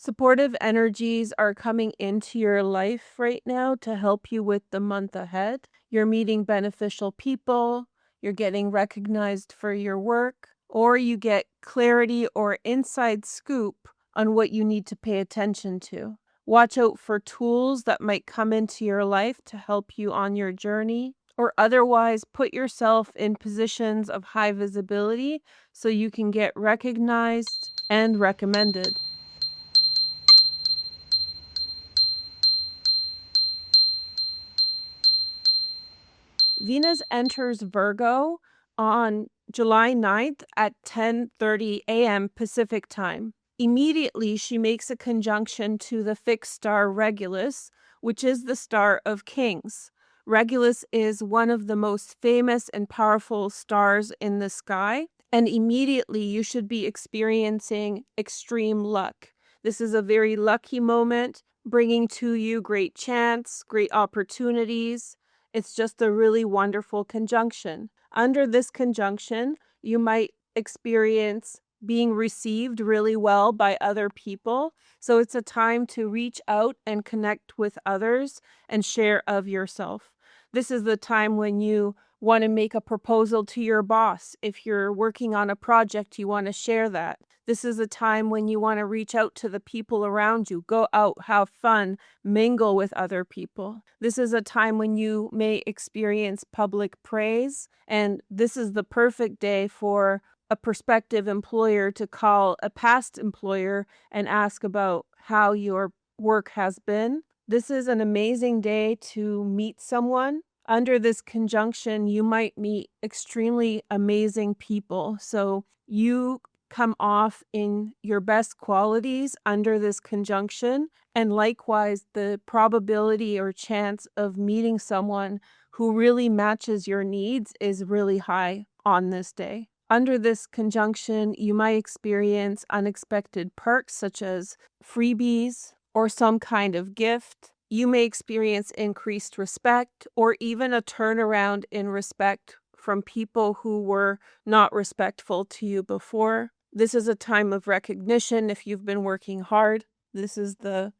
Supportive energies are coming into your life right now to help you with the month ahead. You're meeting beneficial people, you're getting recognized for your work, or you get clarity or inside scoop on what you need to pay attention to. Watch out for tools that might come into your life to help you on your journey, or otherwise put yourself in positions of high visibility so you can get recognized and recommended. Venus enters Virgo on July 9th at 10:30 a.m. Pacific time. Immediately, she makes a conjunction to the fixed star Regulus, which is the star of kings. Regulus is one of the most famous and powerful stars in the sky, and immediately you should be experiencing extreme luck. This is a very lucky moment, bringing to you great chance, great opportunities. It's just a really wonderful conjunction. Under this conjunction, you might experience being received really well by other people. So it's a time to reach out and connect with others and share of yourself. This is the time when you want to make a proposal to your boss. If you're working on a project, you want to share that. This is a time when you want to reach out to the people around you, go out, have fun, mingle with other people. This is a time when you may experience public praise, and this is the perfect day for a prospective employer to call a past employer and ask about how your work has been. This is an amazing day to meet someone. Under this conjunction, you might meet extremely amazing people. So you come off in your best qualities under this conjunction, and likewise the probability or chance of meeting someone who really matches your needs is really high on this day. Under this conjunction, you might experience unexpected perks such as freebies or some kind of gift. You may experience increased respect or even a turnaround in respect from people who were not respectful to you before. This is a time of recognition if you've been working hard. This is the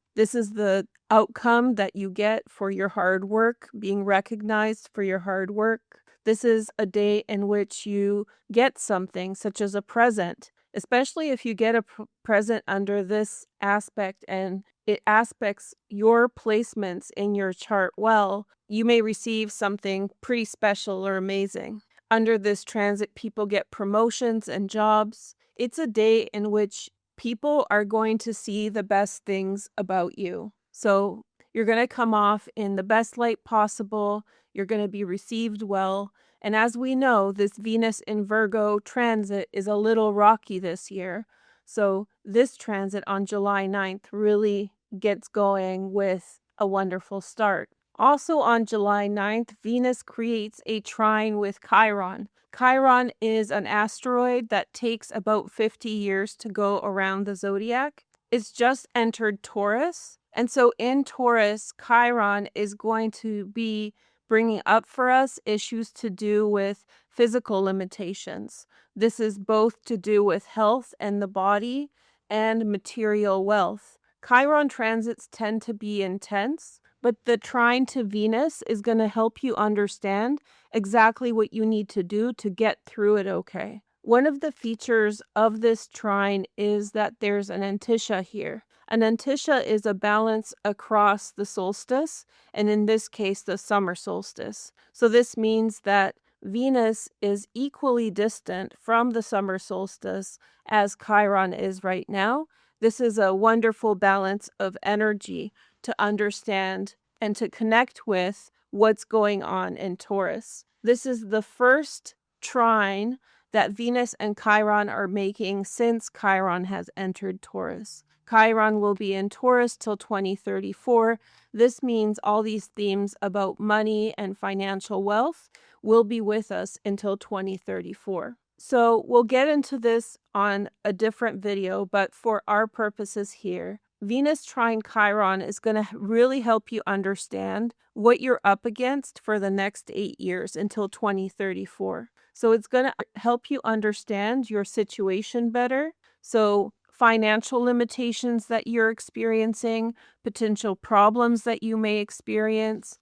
outcome that you get for your hard work, being recognized for your hard work. This is a day in which you get something such as a present, especially if you get a present under this aspect and it aspects your placements in your chart well. You may receive something pretty special or amazing. Under this transit, people get promotions and jobs. It's a day in which people are going to see the best things about you. So you're going to come off in the best light possible. You're going to be received well. And as we know, this Venus in Virgo transit is a little rocky this year. So this transit on July 9th really gets going with a wonderful start. Also on July 9th, Venus creates a trine with Chiron. Chiron is an asteroid that takes about 50 years to go around the zodiac. It's just entered Taurus. And so in Taurus, Chiron is going to be bringing up for us issues to do with physical limitations. This is both to do with health and the body and material wealth. Chiron transits tend to be intense, but the trine to Venus is going to help you understand exactly what you need to do to get through it okay. One of the features of this trine is that there's an antisha here. An antisha is a balance across the solstice, and in this case, the summer solstice. So this means that Venus is equally distant from the summer solstice as Chiron is right now. This is a wonderful balance of energy to understand and to connect with what's going on in Taurus. This is the first trine that Venus and Chiron are making since Chiron has entered Taurus. Chiron will be in Taurus till 2034. This means all these themes about money and financial wealth will be with us until 2034. So we'll get into this on a different video, but for our purposes here, Venus trine Chiron is going to really help you understand what you're up against for the next 8 years until 2034. So it's going to help you understand your situation better. So financial limitations that you're experiencing, potential problems that you may experience,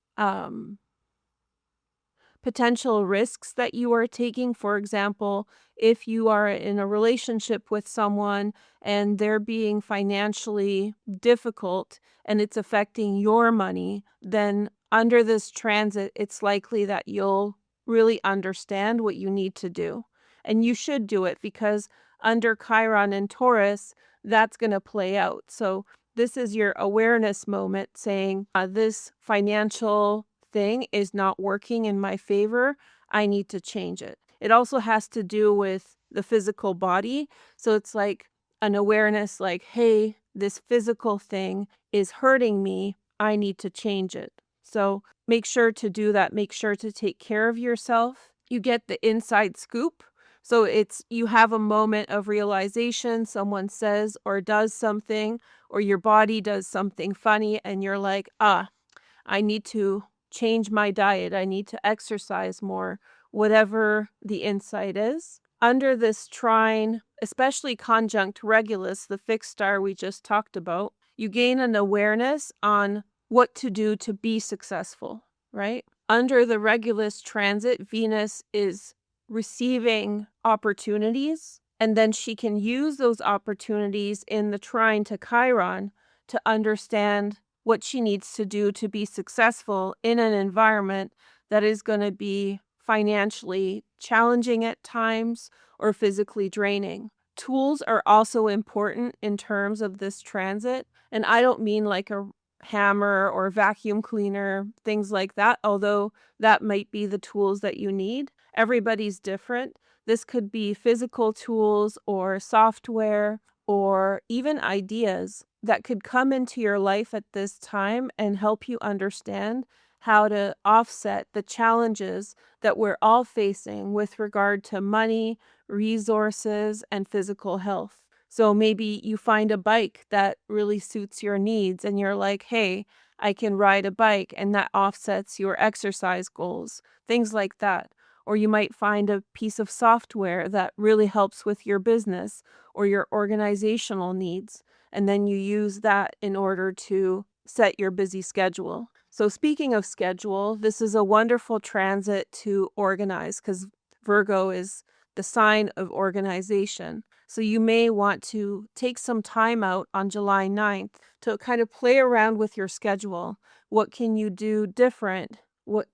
potential risks that you are taking. For example, if you are in a relationship with someone and they're being financially difficult and it's affecting your money, then under this transit, it's likely that you'll really understand what you need to do. And you should do it because under Chiron and Taurus, that's going to play out. So this is your awareness moment saying, this financial thing is not working in my favor. I need to change it. It also has to do with the physical body. So it's like an awareness like, hey, this physical thing is hurting me. I need to change it. So make sure to do that. Make sure to take care of yourself. You get the inside scoop. So it's you have a moment of realization. Someone says or does something, or your body does something funny, and you're like, I need to change my diet. I need to exercise more, whatever the insight is. Under this trine, especially conjunct Regulus, the fixed star we just talked about, you gain an awareness on what to do to be successful, right? Under the Regulus transit, Venus is receiving opportunities, and then she can use those opportunities in the trine to Chiron to understand what she needs to do to be successful in an environment that is going to be financially challenging at times or physically draining. Tools are also important in terms of this transit. And I don't mean like a hammer or vacuum cleaner, things like that, although that might be the tools that you need. Everybody's different. This could be physical tools or software or even ideas that could come into your life at this time and help you understand how to offset the challenges that we're all facing with regard to money, resources, and physical health. So maybe you find a bike that really suits your needs and you're like, hey, I can ride a bike, and that offsets your exercise goals, things like that. Or you might find a piece of software that really helps with your business or your organizational needs. And then you use that in order to set your busy schedule. So speaking of schedule, this is a wonderful transit to organize because Virgo is the sign of organization. So you may want to take some time out on July 9th to kind of play around with your schedule. What can you do different? What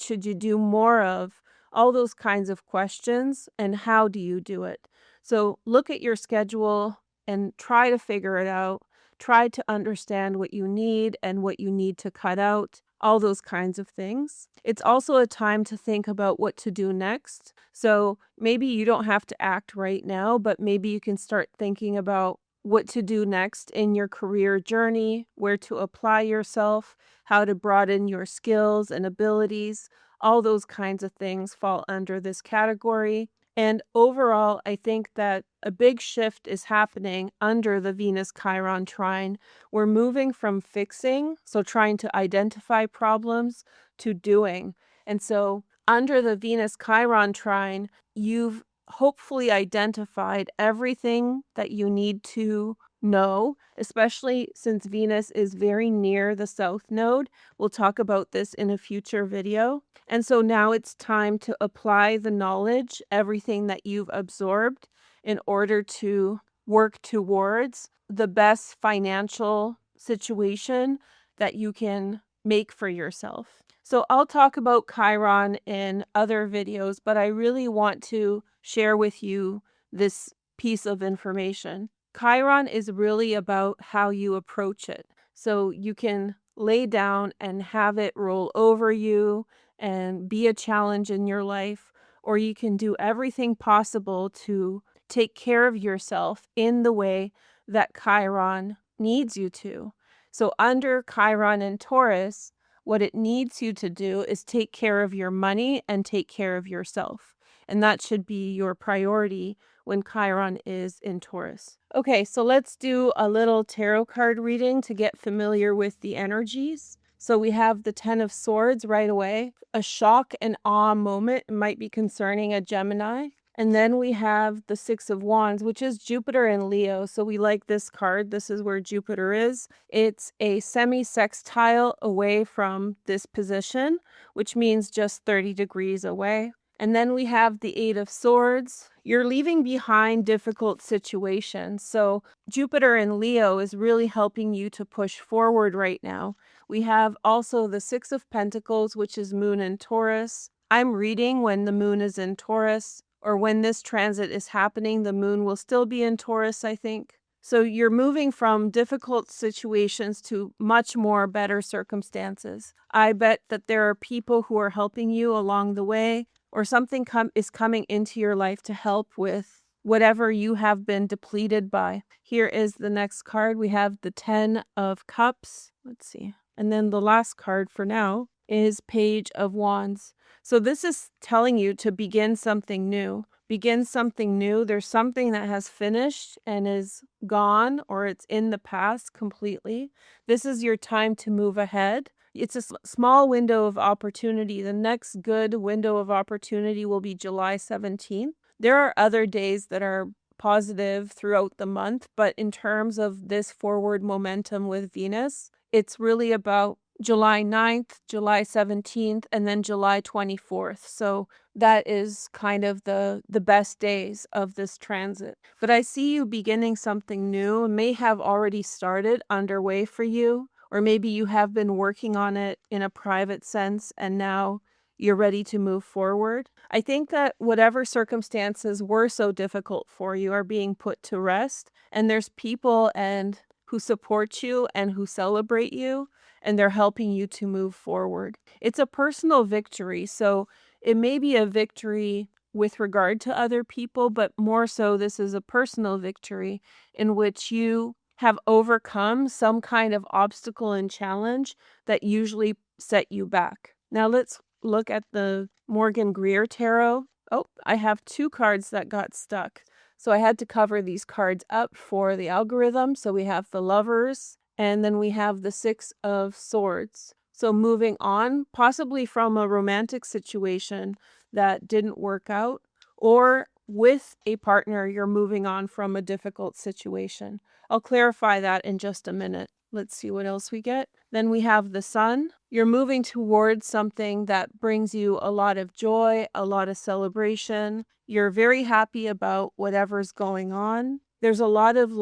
should you do more of? All those kinds of questions, and how do you do it? So look at your schedule and try to figure it out. Try to understand what you need and what you need to cut out, all those kinds of things. It's also a time to think about what to do next. So maybe you don't have to act right now, but maybe you can start thinking about what to do next in your career journey, where to apply yourself, how to broaden your skills and abilities. All those kinds of things fall under this category. And overall, I think that a big shift is happening under the Venus-Chiron trine. We're moving from fixing, so trying to identify problems, to doing. And so under the Venus-Chiron trine, you've hopefully identified everything that you need to know, especially since Venus is very near the South Node. We'll talk about this in a future video. And so now it's time to apply the knowledge, everything that you've absorbed, in order to work towards the best financial situation that you can make for yourself. So I'll talk about Chiron in other videos, but I really want to share with you this piece of information. Chiron is really about how you approach it. So you can lay down and have it roll over you and be a challenge in your life, or you can do everything possible to take care of yourself in the way that Chiron needs you to. So under Chiron and Taurus, what it needs you to do is take care of your money and take care of yourself. And that should be your priority when Chiron is in Taurus. Okay, so let's do a little tarot card reading to get familiar with the energies. So we have the Ten of Swords right away. A shock and awe moment might be concerning a Gemini. And then we have the Six of Wands, which is Jupiter and Leo. So we like this card. This is where Jupiter is. It's a semi-sextile away from this position, which means just 30 degrees away. And then we have the Eight of Swords. You're leaving behind difficult situations. So Jupiter in Leo is really helping you to push forward right now. We have also the Six of Pentacles, which is Moon in Taurus. I'm reading when the moon is in Taurus, or when this transit is happening, the moon will still be in Taurus, I think. So you're moving from difficult situations to much more better circumstances. I bet that there are people who are helping you along the way, or something is coming into your life to help with whatever you have been depleted by. Here is the next card. We have the 10 of Cups. Let's see. And then the last card for now is Page of Wands. So this is telling you to begin something new. Begin something new. There's something that has finished and is gone, or it's in the past completely. This is your time to move ahead. It's a small window of opportunity. The next good window of opportunity will be July 17th. There are other days that are positive throughout the month, but in terms of this forward momentum with Venus, it's really about July 9th, July 17th, and then July 24th. So that is kind of the best days of this transit. But I see you beginning something new. It may have already started underway for you, or maybe you have been working on it in a private sense and now you're ready to move forward. I think that whatever circumstances were so difficult for you are being put to rest, and there's people and who support you and who celebrate you, and they're helping you to move forward. It's a personal victory, so it may be a victory with regard to other people, but more so this is a personal victory in which you have overcome some kind of obstacle and challenge that usually set you back. Now let's look at the Morgan Greer Tarot. Oh, I have two cards that got stuck. So I had to cover these cards up for the algorithm. So we have the Lovers, and then we have the Six of Swords. So moving on, possibly from a romantic situation that didn't work out, or with a partner, you're moving on from a difficult situation. I'll clarify that in just a minute. Let's see what else we get. Then we have the Sun. You're moving towards something that brings you a lot of joy, a lot of celebration. You're very happy about whatever's going on. There's a lot of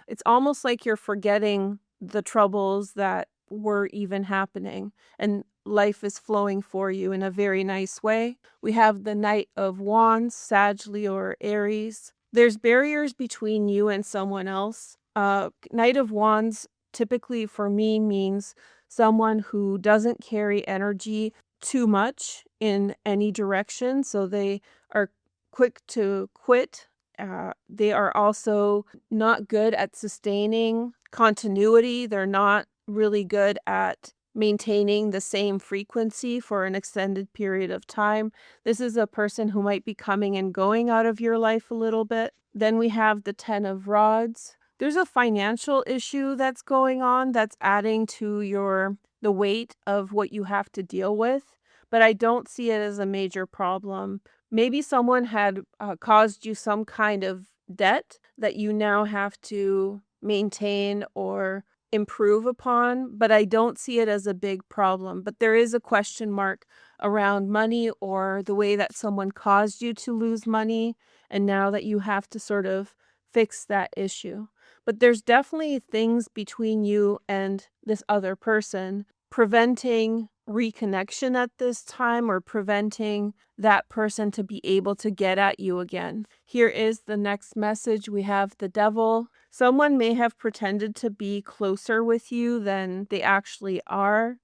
it's almost like you're forgetting the troubles that were even happening, and life is flowing for you in a very nice way. We have the Knight of Wands, Sag, Leo, or Aries. There's barriers between you and someone else. Knight of Wands typically for me means someone who doesn't carry energy too much in any direction. So they are quick to quit. They are also not good at sustaining continuity. They're not really good at maintaining the same frequency for an extended period of time. This is a person who might be coming and going out of your life a little bit. Then we have the 10 of Rods. There's a financial issue that's going on that's adding to the weight of what you have to deal with, but I don't see it as a major problem. Maybe someone had caused you some kind of debt that you now have to maintain or improve upon, but I don't see it as a big problem. But there is a question mark around money, or the way that someone caused you to lose money, and now that you have to sort of fix that issue. But there's definitely things between you and this other person preventing reconnection at this time, or preventing that person to be able to get at you again. Here is the next message. We have the Devil. Someone may have pretended to be closer with you than they actually are.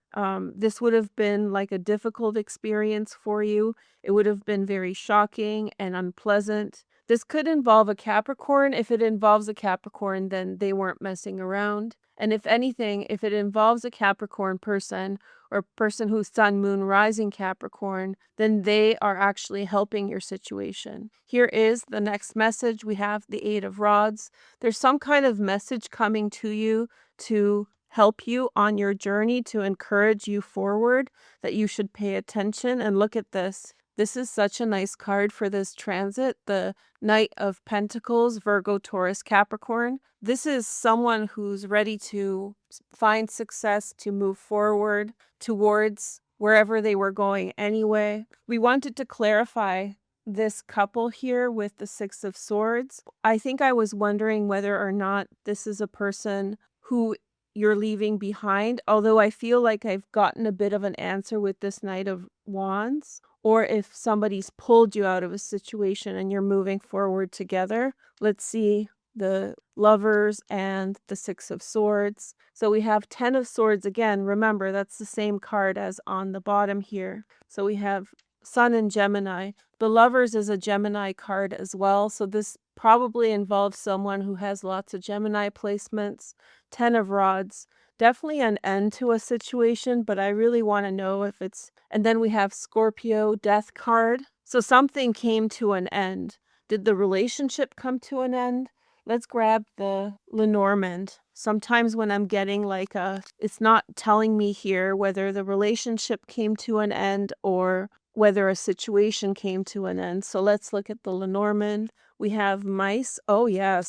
This would have been like a difficult experience for you. It would have been very shocking and unpleasant. This could involve a Capricorn. If it involves a Capricorn, then they weren't messing around. And if anything, if it involves a Capricorn person, or a person whose sun, moon, rising Capricorn, then they are actually helping your situation. Here is the next message. We have the Eight of Rods. There's some kind of message coming to you to help you on your journey, to encourage you forward, that you should pay attention. And look at this. This is such a nice card for this transit, the Knight of Pentacles, Virgo, Taurus, Capricorn. This is someone who's ready to find success, to move forward towards wherever they were going anyway. We wanted to clarify this couple here with the Six of Swords. I think I was wondering whether or not this is a person who you're leaving behind, although I feel like I've gotten a bit of an answer with this Knight of Wands, or if somebody's pulled you out of a situation and you're moving forward together. Let's see the Lovers and the Six of Swords. So we have 10 of Swords again. Remember, that's the same card as on the bottom here. So we have Sun and Gemini. The Lovers is a Gemini card as well, so this probably involves someone who has lots of Gemini placements. 10 of Rods, definitely an end to a situation, but I really want to know if it's... And then we have Scorpio, Death card. So something came to an end. Did the relationship come to an end? Let's grab the Lenormand. Sometimes when I'm getting like it's not telling me here whether the relationship came to an end or whether a situation came to an end. So let's look at the Lenormand. We have Mice. Oh yeah,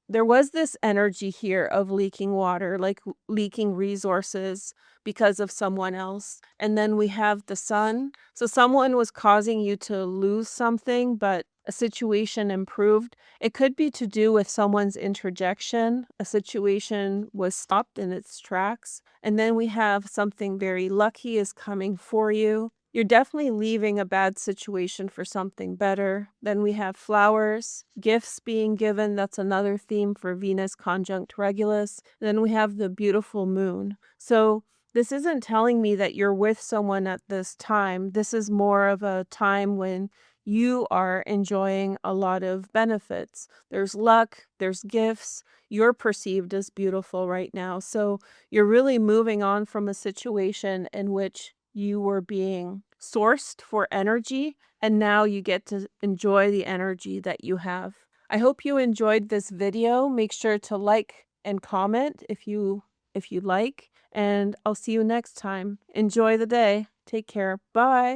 there was this energy here of leaking water, like leaking resources because of someone else. And then we have the Sun. So someone was causing you to lose something, but a situation improved. It could be to do with someone's interjection. A situation was stopped in its tracks. And then we have something very lucky is coming for you. You're definitely leaving a bad situation for something better. Then we have Flowers, gifts being given. That's another theme for Venus conjunct Regulus. Then we have the beautiful moon. So this isn't telling me that you're with someone at this time. This is more of a time when you are enjoying a lot of benefits. There's luck, there's gifts. You're perceived as beautiful right now. So you're really moving on from a situation in which you were being sourced for energy, and now you get to enjoy the energy that you have. I hope you enjoyed this video. Make sure to like and comment if you like, and I'll see you next time. Enjoy the day. Take care. Bye.